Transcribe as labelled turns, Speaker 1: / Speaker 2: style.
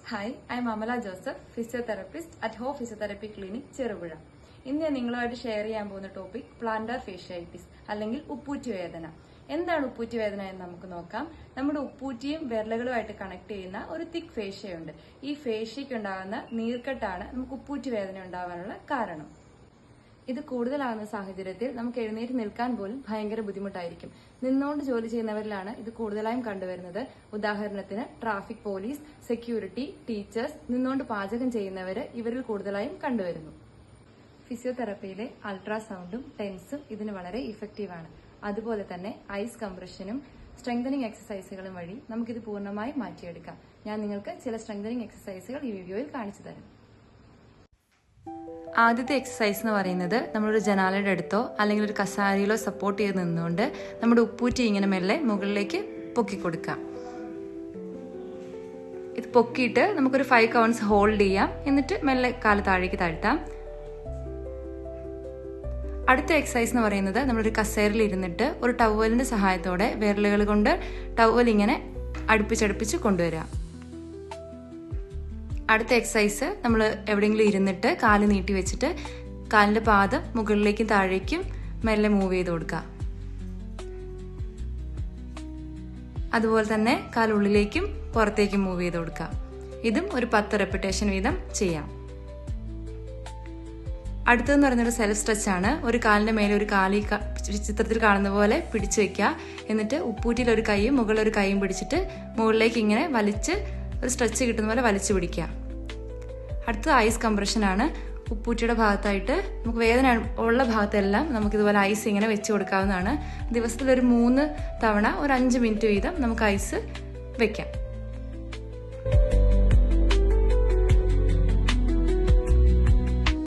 Speaker 1: Hi, I am Amala Joseph, physiotherapist at Ho Physiotherapy Clinic, Cheruvuzha. ഇന്ന് നിങ്ങളുമായിട്ട് share ചെയ്യാൻ പോകുന്ന ടോപ്പിക് പ്ലാന്റർ ഫേഷ്യായിറ്റിസ് അല്ലെങ്കിൽ ഉപ്പൂറ്റി വേദന. എന്താണ് ഉപ്പൂറ്റി വേദന എന്ന് നമുക്ക് നോക്കാം. നമ്മുടെ ഉപ്പൂറ്റിയും വിരലുകളുമായിട്ട് കണക്ട് ചെയ്യുന്ന ഒരു തിക്ക് ഫേഷ്യയുണ്ട്. ഈ ഫേഷ്യയ്ക്ക് ഉണ്ടാകുന്ന നീർക്കെട്ടാണ് നമുക്ക് ഉപ്പൂറ്റി വേദന ഉണ്ടാവാനുള്ള കാരണം. ഇത് കൂടുതലാകുന്ന സാഹചര്യത്തിൽ നമുക്ക് എഴുന്നേറ്റ് നിൽക്കാൻ പോലും ഭയങ്കര ബുദ്ധിമുട്ടായിരിക്കും. നിന്നുകൊണ്ട് ജോലി ചെയ്യുന്നവരിലാണ് ഇത് കൂടുതലായും കണ്ടുവരുന്നത്. ഉദാഹരണത്തിന് ട്രാഫിക് പോലീസ്, സെക്യൂരിറ്റി, ടീച്ചേഴ്സ്, നിന്നുകൊണ്ട് പാചകം ചെയ്യുന്നവര് ഇവരിൽ കൂടുതലായും കണ്ടുവരുന്നു. ഫിസിയോതെറപ്പിയിലെ അൾട്രാസൗണ്ടും ടെൻസും ഇതിന് വളരെ ഇഫക്റ്റീവാണ്. അതുപോലെ തന്നെ ഐസ് കംപ്രഷനും സ്ട്രെങ്തനിങ് എക്സസൈസുകളും വഴി നമുക്കിത് പൂർണ്ണമായും മാറ്റിയെടുക്കാം. ഞാൻ നിങ്ങൾക്ക് ചില സ്ട്രെങ്തനിങ് എക്സസൈസുകൾ ഈ വീഡിയോയിൽ കാണിച്ചു തരാം. ആദ്യത്തെ എക്സസൈസ് എന്ന് പറയുന്നത് നമ്മളൊരു ജനാലയുടെ അടുത്തോ അല്ലെങ്കിൽ ഒരു കസാരയിലോ സപ്പോർട്ട് ചെയ്ത് നിന്നുകൊണ്ട് നമ്മുടെ ഉപ്പൂറ്റി ഇങ്ങനെ മെല്ലെ മുകളിലേക്ക് പൊക്കി കൊടുക്കാം. ഇത് പൊക്കിയിട്ട് നമുക്കൊരു 5 കൗണ്ട്സ് ഹോൾഡ് ചെയ്യാം. എന്നിട്ട് മെല്ലെ കാല് താഴേക്ക് താഴ്ത്താം. അടുത്ത എക്സസൈസ് എന്ന് പറയുന്നത് നമ്മളൊരു കസേരയിൽ ഇരുന്നിട്ട് ഒരു ടവലിന്റെ സഹായത്തോടെ വിരലുകൾ കൊണ്ട് ടവൽ ഇങ്ങനെ അടുപ്പിച്ചടുപ്പിച്ച് കൊണ്ടുവരാം. അടുത്ത എക്സസൈസ് നമ്മൾ എവിടെയെങ്കിലും ഇരുന്നിട്ട് കാല് നീട്ടി വെച്ചിട്ട് കാലിന്റെ പാദം മുകളിലേക്കും താഴേക്കും മെല്ലെ മൂവ് ചെയ്ത് കൊടുക്കുക. അതുപോലെ തന്നെ കാലുള്ളിലേക്കും പുറത്തേക്കും മൂവ് ചെയ്ത് കൊടുക്കുക. ഇതും ഒരു 10 റെപ്പിറ്റേഷൻ വീതം ചെയ്യാം. അടുത്തതെന്ന് പറയുന്നൊരു സെൽഫ് സ്ട്രെച്ച് ആണ്. ഒരു കാലിന്റെ മേലെ ഒരു കാലി ചിത്രത്തിൽ കാണുന്ന പോലെ പിടിച്ചു വെക്കുക. എന്നിട്ട് ഉപ്പൂറ്റിയിൽ ഒരു കൈയും മുകളിൽ ഒരു കൈയും പിടിച്ചിട്ട് മുകളിലേക്ക് ഇങ്ങനെ വലിച്ച് ഒരു സ്ട്രെച്ച് കിട്ടുന്ന പോലെ വലിച്ചു പിടിക്കുക. അടുത്തത് ഐസ് കംപ്രഷൻ ആണ്. ഉപ്പൂറ്റിയുടെ ഭാഗത്തായിട്ട് നമുക്ക് വേദന ഉള്ള ഭാഗത്തെല്ലാം നമുക്കിതുപോലെ ഐസ് ഇങ്ങനെ വെച്ച് കൊടുക്കാവുന്നതാണ്. ദിവസത്തിൽ ഒരു 3 തവണ ഒരു 5 മിനിറ്റ് വീതം നമുക്ക് ഐസ് വെക്കാം.